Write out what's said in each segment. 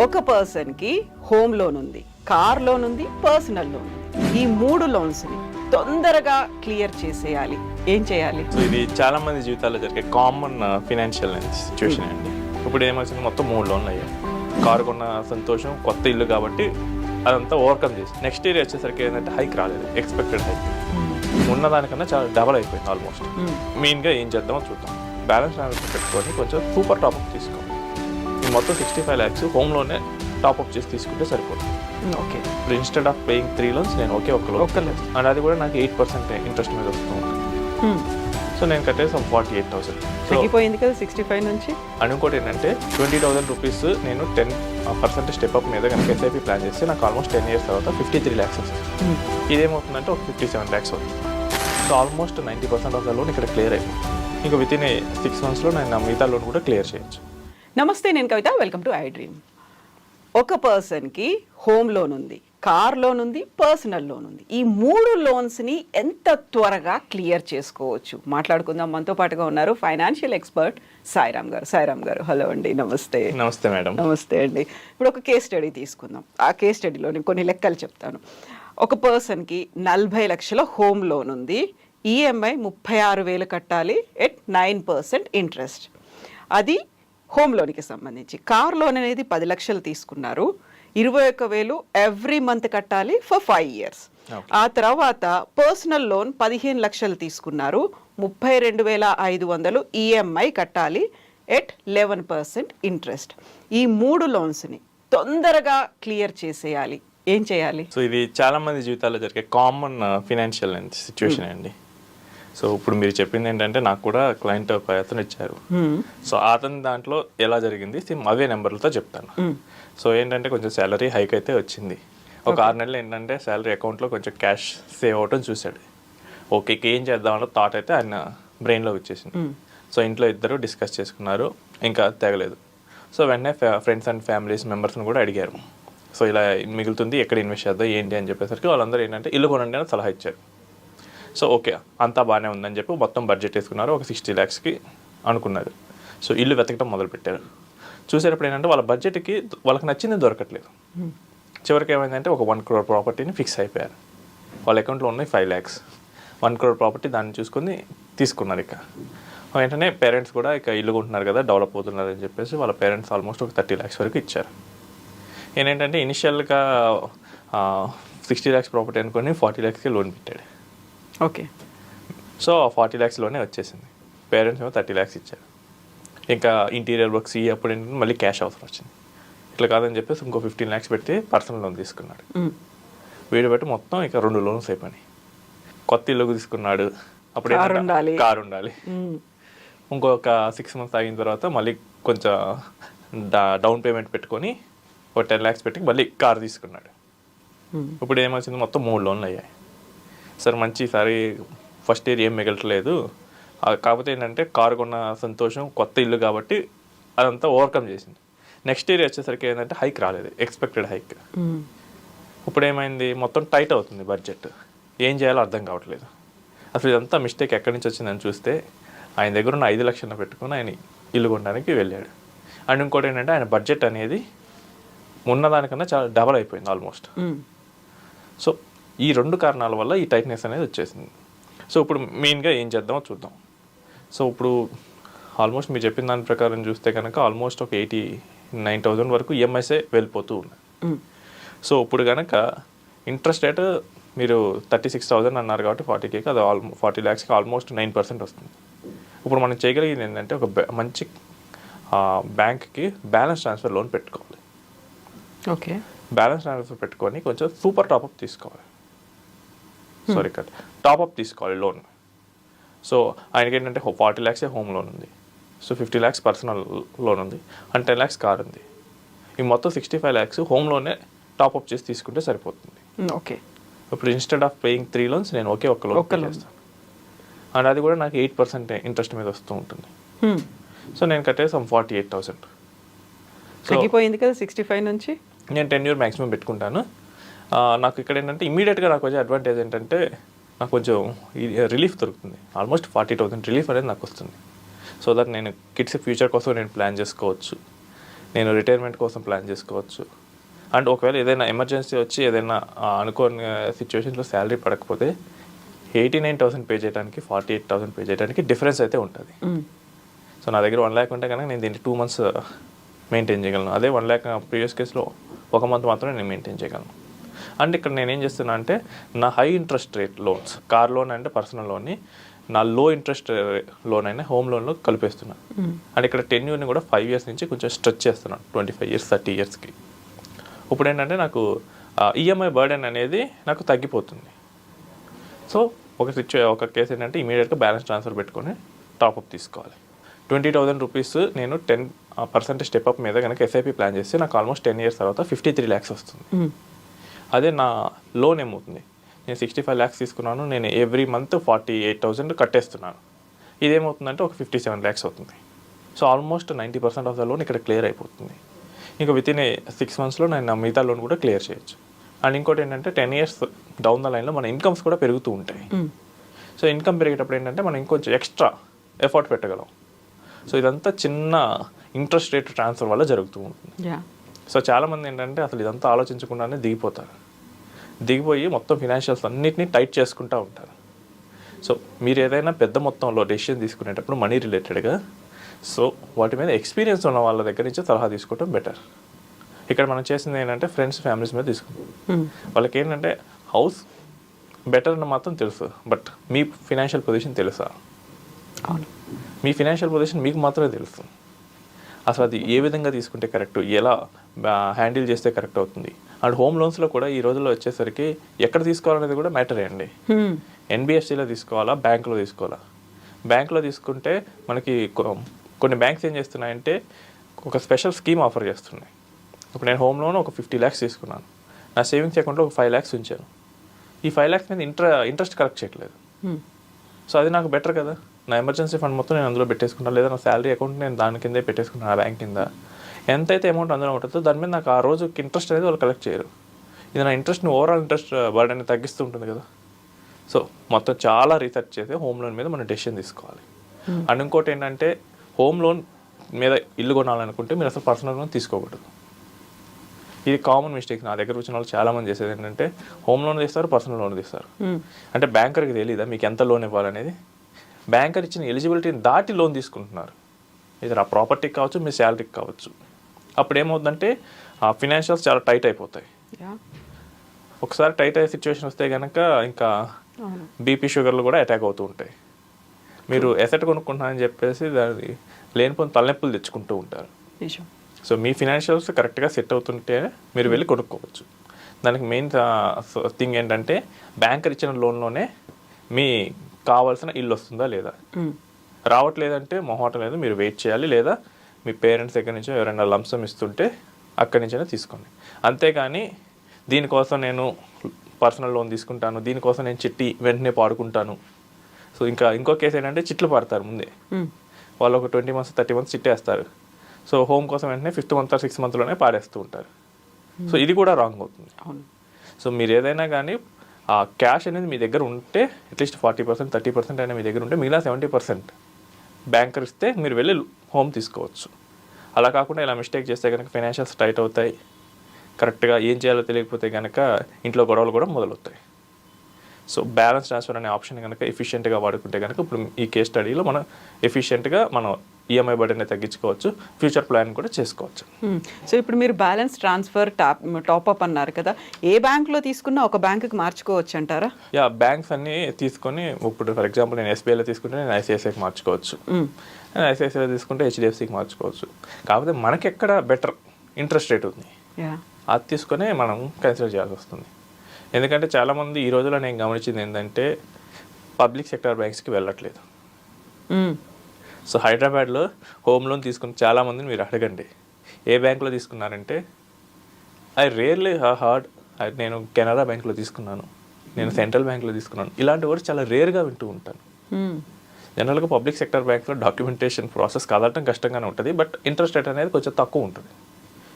ఒక పర్సన్కి home loan ఉంది, కార్ లోన్ ఉంది, పర్సనల్ లోన్ ఉంది. ఈ 3 లోన్స్ని తొందరగా క్లియర్ చేసేయాలి. ఏం చేయాలి? సో ఇది చాలా మంది జీవితాల్లో జరిగే కామన్ ఫినాన్షియల్ సిచ్యువేషన్ అండి. ఇప్పుడు ఏమవుతుంది, మొత్తం 3 లోన్లు అయ్యాయి. కారు కొన్న సంతోషం, కొత్త ఇల్లు కాబట్టి అదంతా ఓవర్కమ్ చేసి నెక్స్ట్ ఇయర్ వచ్చేసరికి ఏంటంటే హైక్ రాలేదు, ఎక్స్పెక్టెడ్ హైక్ ఉన్నదానికన్నా చాలా డబల్ అయిపోయింది ఆల్మోస్ట్. మెయిన్గా ఏం చేద్దామో చూద్దాం. బ్యాలెన్స్ ట్రాన్స్ఫర్ పెట్టుకొని కొంచెం సూపర్ టాప్అప్ తీసుకోండి. ఈ మొత్తం 65 lakhs హోమ్లోనే టాప్అప్ చేసి తీసుకుంటే సరిపోతుంది. ఓకే, ఇప్పుడు ఇన్స్టెడ్ ఆఫ్ పేయింగ్ 3 loans నేను ఒకే ఒక్క లోన్ అండ్ అది కూడా నాకు 8% ఇంట్రెస్ట్ మీద వస్తూ ఉంటుంది. సో నేను కట్టేసి 48,000 తగ్గిపోయింది కదా 65 నుంచి. అండ్ ఇంకోటి ఏంటంటే 20,000 rupees నేను 10% స్టెప్ అప్ మీద కనుక ఎస్ఐపి ప్లాన్ చేస్తే నాకు ఆల్మోస్ట్ 10 years తర్వాత 53 lakhs వస్తుంది. ఇదేమవుతుందంటే ఒక 57 lakhs అవుతుంది. So almost 90% of the loan ఇక్కడ క్లియర్ అయిపోయింది. ఇంకా విత్ ఇన్ 6 monthsలో నేను నా మిగతా లోన్ కూడా క్లియర్ చేయొచ్చు. నమస్తే, నేను Kavitha. Welcome to iDream. ఒక పర్సన్కి హోమ్ లోన్ ఉంది, కార్ లోన్ ఉంది, పర్సనల్ లోన్ ఉంది. ఈ 3 లోన్స్ని ఎంత త్వరగా క్లియర్ చేసుకోవచ్చు మాట్లాడుకుందాం. మనతో పాటుగా ఉన్నారు ఫైనాన్షియల్ ఎక్స్పర్ట్ సాయిరామ్ గారు. సాయిరామ్ గారు, హలో అండి. నమస్తే. నమస్తే మేడం. నమస్తే అండి. ఇప్పుడు ఒక కేస్ స్టడీ తీసుకుందాం. ఆ కేస్ స్టడీలో నేను కొన్ని లెక్కలు చెప్తాను. ఒక పర్సన్కి 40 లక్షల హోమ్ లోన్ ఉంది. ఈఎంఐ 36,000 కట్టాలి ఎట్ 9% ఇంట్రెస్ట్. అది హోమ్ లోన్కి సంబంధించి. కార్ లోన్ అనేది 10 లక్షలు తీసుకున్నారు, 21,000 ఎవ్రీ మంత్ కట్టాలి ఫర్ 5 years. ఆ తర్వాత పర్సనల్ లోన్ 15 లక్షలు తీసుకున్నారు, 32,500 ఈఎంఐ కట్టాలి ఎట్ 11% ఇంట్రెస్ట్. ఈ 3 లోన్స్ని తొందరగా క్లియర్ చేసేయాలి. ఏం చేయాలి? సో ఇది చాలా మంది జీవితాల్లో జరిగే కామన్ ఫినాన్షియల్ సిచ్యువేషన్ అండి. సో ఇప్పుడు మీరు చెప్పింది ఏంటంటే నాకు కూడా క్లయింట్ ఒక అతను ఇచ్చారు. సో అతని దాంట్లో ఎలా జరిగింది సేమ్ అవే నెంబర్లతో చెప్తాను. సో ఏంటంటే కొంచెం శాలరీ హైక్ అయితే వచ్చింది. ఒక 6 నెలలు ఏంటంటే శాలరీ అకౌంట్లో కొంచెం క్యాష్ సేవ్ అవటం చూశాడు. ఓకే, ఏం చేద్దామన్న థాట్ అయితే ఆయన బ్రెయిన్లో వచ్చేసింది. సో ఇంట్లో ఇద్దరు డిస్కస్ చేసుకున్నారు, ఇంకా తెగలేదు. సో వెంటనే ఫ్రెండ్స్ అండ్ ఫ్యామిలీస్ మెంబర్స్ని కూడా అడిగారు. సో ఇలా మిగులుతుంది, ఎక్కడ ఇన్వెస్ట్ చేద్దాం ఏంటి అని చెప్పేసరికి వాళ్ళందరూ ఏంటంటే ఇల్లు కొనండి అని సలహా ఇచ్చారు. సో ఓకే, అంతా బాగానే ఉందని చెప్పి మొత్తం బడ్జెట్ వేసుకున్నారు. ఒక 60 lakhsకి అనుకున్నారు. సో ఇల్లు వెతకడం మొదలుపెట్టారు. చూసేటప్పుడు ఏంటంటే వాళ్ళ బడ్జెట్కి వాళ్ళకి నచ్చింది దొరకట్లేదు. చివరికి ఏమైందంటే ఒక 1 crore ప్రాపర్టీని ఫిక్స్ అయిపోయారు. వాళ్ళ అకౌంట్లో ఉన్నాయి 5 lakhs. 1 crore ప్రాపర్టీ దాన్ని చూసుకొని తీసుకున్నారు. ఇక వెంటనే పేరెంట్స్ కూడా ఇక ఇల్లు కొంటున్నారు కదా, డెవలప్ అవుతున్నారు అని చెప్పేసి వాళ్ళ పేరెంట్స్ ఆల్మోస్ట్ ఒక 30 lakhs వరకు ఇచ్చారు. ఏంటంటే ఇనిషియల్గా 60 lakhs ప్రాపర్టీ అనుకొని 40 lakhsకి లోన్ పెట్టాడు. ఓకే, సో 40 lakhs లోనే వచ్చేసింది. పేరెంట్స్ ఏమో 30 lakhs ఇచ్చారు. ఇంకా ఇంటీరియర్ వర్క్స్ అప్పుడు ఏంటంటే మళ్ళీ క్యాష్ అవసరం వచ్చింది. ఇట్లా కాదని చెప్పేసి ఇంకో 15 lakhs పెట్టి పర్సనల్ లోన్ తీసుకున్నాడు. వీడు పెట్టి మొత్తం ఇక 2 లోన్స్ అయిపోయినాయి. కొత్త ఇల్లు తీసుకున్నాడు, అప్పుడు కారు ఉండాలి. ఇంకొక 6 months ఆగిన తర్వాత మళ్ళీ కొంచెం డౌన్ పేమెంట్ పెట్టుకొని ఒక 10 lakhs పెట్టి మళ్ళీ కారు తీసుకున్నాడు. ఇప్పుడు ఏమొచ్చింది, మొత్తం 3 లోన్లు అయ్యాయి. సార్ మంచి ఈసారి ఫస్ట్ ఇయర్ ఏం మిగలట్లేదు, కాకపోతే ఏంటంటే కారు కొన్న సంతోషం, కొత్త ఇల్లు కాబట్టి అదంతా ఓవర్కమ్ చేసింది. నెక్స్ట్ ఇయర్ వచ్చేసరికి ఏంటంటే హైక్ రాలేదు, ఎక్స్పెక్టెడ్ హైక్. ఇప్పుడు ఏమైంది, మొత్తం టైట్ అవుతుంది బడ్జెట్. ఏం చేయాలో అర్థం కావట్లేదు. అసలు ఇదంతా మిస్టేక్ ఎక్కడి నుంచి వచ్చిందని చూస్తే ఆయన దగ్గర ఉన్న 5 లక్షలను పెట్టుకుని ఆయన ఇల్లు కొనడానికి వెళ్ళాడు. అండ్ ఇంకోటి ఏంటంటే ఆయన బడ్జెట్ అనేది ఉన్నదానికన్నా చాలా డబల్ అయిపోయింది ఆల్మోస్ట్. సో ఈ 2 కారణాల వల్ల ఈ టైట్నెస్ అనేది వచ్చేసింది. సో ఇప్పుడు మెయిన్గా ఏం చేద్దామో చూద్దాం. సో ఇప్పుడు ఆల్మోస్ట్ మీరు చెప్పిన దాని ప్రకారం చూస్తే కనుక ఆల్మోస్ట్ ఒక 89,000 వరకు ఈఎంఐసే వెళ్ళిపోతూ ఉన్నాయి. సో ఇప్పుడు కనుక ఇంట్రెస్ట్ రేట్ మీరు 36,000 అన్నారు కాబట్టి 40K అది 40 lakhsకి ఆల్మోస్ట్ 9% వస్తుంది. ఇప్పుడు మనం చేయగలిగింది ఏంటంటే ఒక మంచి బ్యాంక్కి బ్యాలెన్స్ ట్రాన్స్ఫర్ లోన్ పెట్టుకోవాలి. ఓకే, బ్యాలెన్స్ ట్రాన్స్ఫర్ పెట్టుకొని కొంచెం సూపర్ టాప్అప్ తీసుకోవాలి. సారీ కట్ టాప్అప్ తీసుకోవాలి లోన్. సో ఆయనకి ఏంటంటే 40 lakhs హోమ్ లోన్ ఉంది, సో 50 lakhs పర్సనల్ లోన్ ఉంది, అండ్ 10 lakhs కార్ ఉంది. ఈ మొత్తం 65 lakhs హోమ్ లోనే టాప్అప్ చేసి తీసుకుంటే సరిపోతుంది. ఓకే, ఇప్పుడు ఇన్స్టెడ్ ఆఫ్ పేయింగ్ 3 loans నేను ఒకే ఒక్క లోన్ చేస్తాను. అండ్ అది కూడా నాకు 8% ఇంట్రెస్ట్ మీద వస్తూ ఉంటుంది. సో నేను కట్టేసి 48,000. తగ్గిపోయింది కదా 65 నుంచి. నేను 10 year మ్యాక్సిమం పెట్టుకుంటాను. నాకు ఇక్కడ ఏంటంటే ఇమీడియట్గా నాకు వచ్చే అడ్వాంటేజ్ ఏంటంటే నాకు కొంచెం రిలీఫ్ దొరుకుతుంది. ఆల్మోస్ట్ 40,000 రిలీఫ్ అనేది నాకు వస్తుంది. సో దట్ నేను కిడ్స్ ఫ్యూచర్ కోసం నేను ప్లాన్ చేసుకోవచ్చు. నేను రిటైర్మెంట్ కోసం ప్లాన్ చేసుకోవచ్చు. అండ్ ఒకవేళ ఏదైనా ఎమర్జెన్సీ వచ్చి ఏదైనా అనుకోని సిచ్యువేషన్స్లో శాలరీ పడకపోతే 89,000 పే చేయడానికి 48,000 పే చేయడానికి డిఫరెన్స్ అయితే ఉంటుంది. సో నా దగ్గర 1 lakh ఉంటే కనుక నేను దీన్ని 2 months మెయింటైన్ చేయగలను. అదే 1 lakh ప్రీవియస్ కేసులో 1 month మాత్రమే నేను మెయింటైన్ చేయగలను. అండ్ ఇక్కడ నేను ఏం చేస్తున్నా అంటే నా high interest rate loans, car loan అంటే పర్సనల్ లోన్ని నా లో ఇంట్రెస్ట్ లోన్ అయినా హోమ్ లోన్లో కలిపేస్తున్నాను. అండ్ ఇక్కడ టెన్యూర్ని కూడా 5 years నుంచి కొంచెం స్ట్రెచ్ చేస్తున్నాను 25 years 30 yearsకి. ఇప్పుడు ఏంటంటే నాకు ఈఎంఐ బర్డెన్ అనేది నాకు తగ్గిపోతుంది. సో ఒక కేసు ఏంటంటే ఇమీడియట్గా బ్యాలెన్స్ ట్రాన్స్ఫర్ పెట్టుకొని టాప్అప్ తీసుకోవాలి. 20,000 rupees నేను 10% స్టెప్అప్ మీద కనుక ఎస్ఐపి ప్లాన్ చేస్తే నాకు ఆల్మోస్ట్ 10 years తర్వాత 53 lakhs వస్తుంది. అదే నా లోన్ ఏమవుతుంది, నేను 65 lakhs తీసుకున్నాను, నేను ఎవ్రీ మంత్ 48,000 కట్టేస్తున్నాను. ఇదేమవుతుందంటే ఒక 57 lakhs అవుతుంది. So almost 90% of the loan ఇక్కడ క్లియర్ అయిపోతుంది. ఇంకా వితిన్ 6 monthsలో నేను నా మిగతా లోన్ కూడా క్లియర్ చేయొచ్చు. అండ్ ఇంకోటి ఏంటంటే 10 years డౌన్ ద లైన్లో మన ఇన్కమ్స్ కూడా పెరుగుతూ ఉంటాయి. సో ఇన్కమ్ పెరిగేటప్పుడు ఏంటంటే మనం ఇంకొంచెం ఎక్స్ట్రా ఎఫర్ట్ పెట్టగలం. సో ఇదంతా చిన్న ఇంట్రెస్ట్ రేట్ ట్రాన్స్ఫర్ వల్ల జరుగుతూ ఉంటుంది. సో చాలామంది ఏంటంటే అసలు ఇదంతా ఆలోచించకుండానే దిగిపోతారు. దిగిపోయి మొత్తం ఫినాన్షియల్స్ అన్నిటినీ టైట్ చేసుకుంటూ ఉంటారు. సో మీరు ఏదైనా పెద్ద మొత్తంలో డెసిషన్ తీసుకునేటప్పుడు మనీ రిలేటెడ్గా సో వాటి మీద ఎక్స్పీరియన్స్ ఉన్న వాళ్ళ దగ్గర నుంచి సలహా తీసుకోవడం బెటర్. ఇక్కడ మనం చేసింది ఏంటంటే ఫ్రెండ్స్ ఫ్యామిలీస్ మీద తీసుకుంటాం. వాళ్ళకి ఏంటంటే హౌస్ బెటర్ అని మాత్రం తెలుసు, బట్ మీ ఫినాన్షియల్ పొజిషన్ తెలుసా? మీ ఫినాన్షియల్ పొజిషన్ మీకు మాత్రమే తెలుసు. అసలు అది ఏ విధంగా తీసుకుంటే కరెక్ట్, ఎలా హ్యాండిల్ చేస్తే కరెక్ట్ అవుతుంది. అండ్ హోమ్ లోన్స్లో కూడా ఈ రోజుల్లో వచ్చేసరికి ఎక్కడ తీసుకోవాలనేది కూడా మ్యాటర్ అండి. ఎన్బిఎఫ్సిలో తీసుకోవాలా, బ్యాంకులో తీసుకోవాలా? బ్యాంకులో తీసుకుంటే మనకి కొన్ని బ్యాంక్స్ ఏం చేస్తున్నాయంటే ఒక స్పెషల్ స్కీమ్ ఆఫర్ చేస్తున్నాయి. ఇప్పుడు నేను హోమ్ లోన్ ఒక 50 lakhs తీసుకున్నాను, నా సేవింగ్స్ అకౌంట్లో ఒక 5 lakhs ఉంచాను. ఈ 5 lakhs మీద ఇంట్రెస్ట్ కలెక్ట్ చేయట్లేదు. సో అది నాకు బెటర్ కదా. నా ఎమర్జెన్సీ ఫండ్ మొత్తం నేను అందులో పెట్టేసుకుంటాను, లేదా నా శాలరీ అకౌంట్ నేను దాని కిందే పెట్టేసుకుంటాను, ఆ బ్యాంక్ కింద ఎంతైతే అమౌంట్ అందులో ఉంటుందో దాని మీద నాకు ఆ రోజుకి ఇంట్రెస్ట్ అనేది వాళ్ళు కలెక్ట్ చేయరు. ఇది నా ఇంట్రెస్ట్ని ఓవరాల్ ఇంట్రెస్ట్ బర్డెన్ తగ్గిస్తూ ఉంటుంది కదా. సో మొత్తం చాలా రీసెర్చ్ చేసి హోమ్ లోన్ మీద మనం డెసిషన్ తీసుకోవాలి. అండ్ ఇంకోటి ఏంటంటే హోమ్ లోన్ మీద ఇల్లు కొనాలనుకుంటే మీరు అసలు పర్సనల్ లోన్ తీసుకోకూడదు. ఇది కామన్ మిస్టేక్. నా దగ్గర వచ్చిన వాళ్ళు చాలామంది చేసేది ఏంటంటే హోమ్ లోన్ తీస్తారు, పర్సనల్ లోన్ తీస్తారు. అంటే బ్యాంకర్కి తెలియదా మీకు ఎంత లోన్ ఇవ్వాలనేది? బ్యాంకర్ ఇచ్చిన ఎలిజిబిలిటీని దాటి లోన్ తీసుకుంటున్నారు. ఇది ఆ ప్రాపర్టీకి కావచ్చు, మీ శాలరీకి కావచ్చు. అప్పుడు ఏమవుతుందంటే ఆ ఫినాన్షియల్స్ చాలా టైట్ అయిపోతాయి. ఒకసారి టైట్ అయ్యే సిచ్యువేషన్ వస్తే కనుక ఇంకా బీపీ షుగర్లు కూడా అటాక్ అవుతూ ఉంటాయి. మీరు ఎసెట్ కొనుక్కుంటున్నారని చెప్పేసి దాన్ని లేనిపోయిన తలనొప్పులు తెచ్చుకుంటూ ఉంటారు. సో మీ ఫినాన్షియల్స్ కరెక్ట్గా సెట్ అవుతుంటే మీరు వెళ్ళి కొనుక్కోవచ్చు. దానికి మెయిన్ థింగ్ ఏంటంటే బ్యాంకర్ ఇచ్చిన లోన్లోనే మీ కావాల్సిన ఇల్లు వస్తుందా లేదా. రావట్లేదంటే మొహమాటం లేదు, మీరు వెయిట్ చేయాలి, లేదా మీ పేరెంట్స్ దగ్గర నుంచి ఎవరైనా లంసం ఇస్తుంటే అక్కడి నుంచైనా తీసుకోండి. అంతేగాని దీనికోసం నేను పర్సనల్ లోన్ తీసుకుంటాను, దీనికోసం నేను చిట్టి వెంటనే పాడుకుంటాను. సో ఇంకో కేసు ఏంటంటే చిట్లు పడతారు ముందే. వాళ్ళు ఒక 20 months 30 months చిట్టేస్తారు. సో హోమ్ కోసం వెంటనే 5th month or 6th monthలోనే పాడేస్తూ ఉంటారు. సో ఇది కూడా రాంగ్ అవుతుంది. సో మీరు ఏదైనా కానీ ఆ క్యాష్ అనేది మీ దగ్గర ఉంటే అట్లీస్ట్ 40% 30% అయినా మీ దగ్గర ఉంటే మిగిలిన 70% బ్యాంకర్ ఇస్తే మీరు వెళ్ళి హోమ్ తీసుకోవచ్చు. అలా కాకుండా ఇలా మిస్టేక్ చేస్తే కనుక ఫైనాన్షియల్స్ టైట్ అవుతాయి. కరెక్ట్గా ఏం చేయాలో తెలియకపోతే కనుక ఇంట్లో గొడవలు కూడా మొదలవుతాయి. సో బ్యాలెన్స్ ట్రాన్స్ఫర్ అనే ఆప్షన్ కనుక ఎఫిషియెంట్గా వాడుకుంటే కనుక ఇప్పుడు ఈ కేస్ స్టడీలో మనం ఎఫిషియెంట్గా మనం ఈఎంఐ బర్డెన్ తగ్గించుకోవచ్చు, ఫ్యూచర్ ప్లాన్ కూడా చేసుకోవచ్చు. సో ఇప్పుడు మీరు బ్యాలెన్స్ ట్రాన్స్ఫర్ టాప్అప్ అన్నారు కదా, ఏ బ్యాంక్లో తీసుకున్నా ఒక బ్యాంకుకి మార్చుకోవచ్చు అంటారా? బ్యాంక్స్ అన్ని తీసుకొని ఇప్పుడు ఫర్ ఎగ్జాంపుల్ నేను ఎస్బీఐలో తీసుకుంటే నేను ఐసిఐసిఐకి మార్చుకోవచ్చు, నేను ఐసిఐసిఐలో తీసుకుంటే హెచ్డిఎఫ్సికి మార్చుకోవచ్చు. కాకపోతే మనకి ఎక్కడ బెటర్ ఇంట్రెస్ట్ రేట్ ఉంది అది తీసుకొని మనం కన్సిడర్ చేయాల్సి వస్తుంది. ఎందుకంటే చాలామంది ఈ రోజుల్లో నేను గమనించింది ఏంటంటే పబ్లిక్ సెక్టర్ బ్యాంక్స్కి వెళ్ళట్లేదు. సో హైదరాబాద్లో హోమ్ లోన్ తీసుకుని చాలామందిని మీరు అడగండి ఏ బ్యాంకులో తీసుకున్నారంటే ఐ రియర్లీ హార్డ్ నేను కెనరా బ్యాంక్లో తీసుకున్నాను, నేను సెంట్రల్ బ్యాంక్లో తీసుకున్నాను, ఇలాంటి వర్డ్స్ చాలా రేర్గా వింటూ ఉంటాను. జనరల్గా పబ్లిక్ సెక్టర్ బ్యాంక్లో డాక్యుమెంటేషన్ ప్రాసెస్ కదలటం కష్టంగానే ఉంటుంది, బట్ ఇంట్రెస్ట్ రేట్ అనేది కొంచెం తక్కువ ఉంటుంది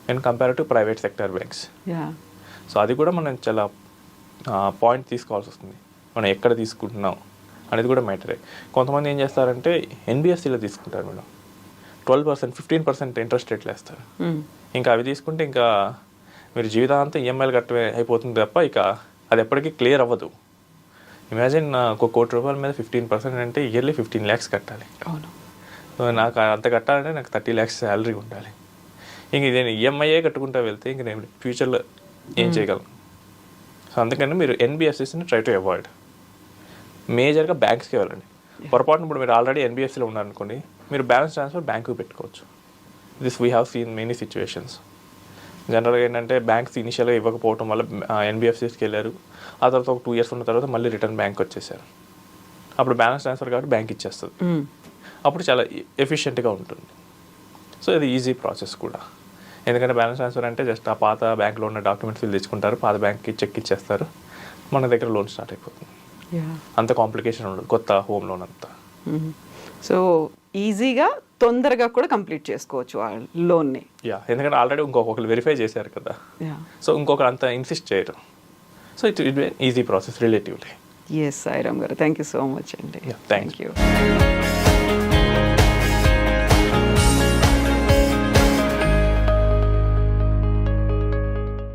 and compare to private sector banks. So అది కూడా మనం చాలా పాయింట్ తీసుకోవాల్సి వస్తుంది, మనం ఎక్కడ తీసుకుంటున్నాం అనేది కూడా మ్యాటరే. కొంతమంది ఏం చేస్తారంటే ఎన్బిఎఫ్సిలో తీసుకుంటారు మేడం. 12%, 15% ఇంట్రెస్ట్ రేట్లు వేస్తారు. ఇంకా అవి తీసుకుంటే ఇంకా మీరు జీవితాంతం ఈఎంఐలు కట్టమే అయిపోతుంది తప్ప ఇక అది ఎప్పటికీ క్లియర్ అవ్వదు. ఇమాజిన్ ఒక ₹1,00,00,000 మీద 15% అంటే ఇయర్లీ 15 lakhs కట్టాలి. అవును. సో నాకు అంత కట్టాలంటే నాకు 30 lakhs శాలరీ ఉండాలి. ఇంక నేను ఈఎంఐయే కట్టుకుంటా వెళ్తే ఇంక నేను ఫ్యూచర్లో ఏం చేయగలను? సో అందుకని మీరు ఎన్బిఎఫ్సిస్ని ట్రై టు అవాయిడ్. మేజర్గా బ్యాంక్స్కి వెళ్ళండి. పొరపాటున ఇప్పుడు మీరు ఆల్రెడీ ఎన్బిఎఫ్సిలో ఉన్నారనుకోండి, మీరు బ్యాలెన్స్ ట్రాన్స్ఫర్ బ్యాంకుకి పెట్టుకోవచ్చు. This we have seen many situations. జనరల్గా ఏంటంటే బ్యాంక్స్ ఇనిషియల్గా ఇవ్వకపోవడం వల్ల ఎన్బిఎఫ్సిస్కి వెళ్ళారు. ఆ తర్వాత ఒక 2 years ఉన్న తర్వాత మళ్ళీ రిటర్న్ బ్యాంక్ వచ్చేసారు. అప్పుడు బ్యాలెన్స్ ట్రాన్స్ఫర్ కాబట్టి బ్యాంక్ ఇచ్చేస్తుంది. అప్పుడు చాలా ఎఫిషియెంట్గా ఉంటుంది. సో ఇది ఈజీ ప్రాసెస్ కూడా. ఎందుకంటే బ్యాలెన్స్ ట్రాన్స్ఫర్ అంటే జస్ట్ ఆ పాత బ్యాంక్లో ఉన్న డాక్యుమెంట్స్ వీళ్ళు తెచ్చుకుంటారు, పాత బ్యాంక్కి చెక్ ఇచ్చేస్తారు, మన దగ్గర లోన్ స్టార్ట్ అయిపోతుంది. అంత కాంప్లికేషన్ ఉండదు కొత్త హోమ్ లోన్ అంతా. సో ఈజీగా తొందరగా కూడా కంప్లీట్ చేసుకోవచ్చు ఆ లోన్ని. ఎందుకంటే ఆల్రెడీ ఇంకొకరు వెరిఫై చేశారు కదా, సో ఇంకొకరు అంత ఇన్సిస్ట్ చేయరు. So it easy process relatively. Yes Sairam garu, thank you so much అండి. Thank you.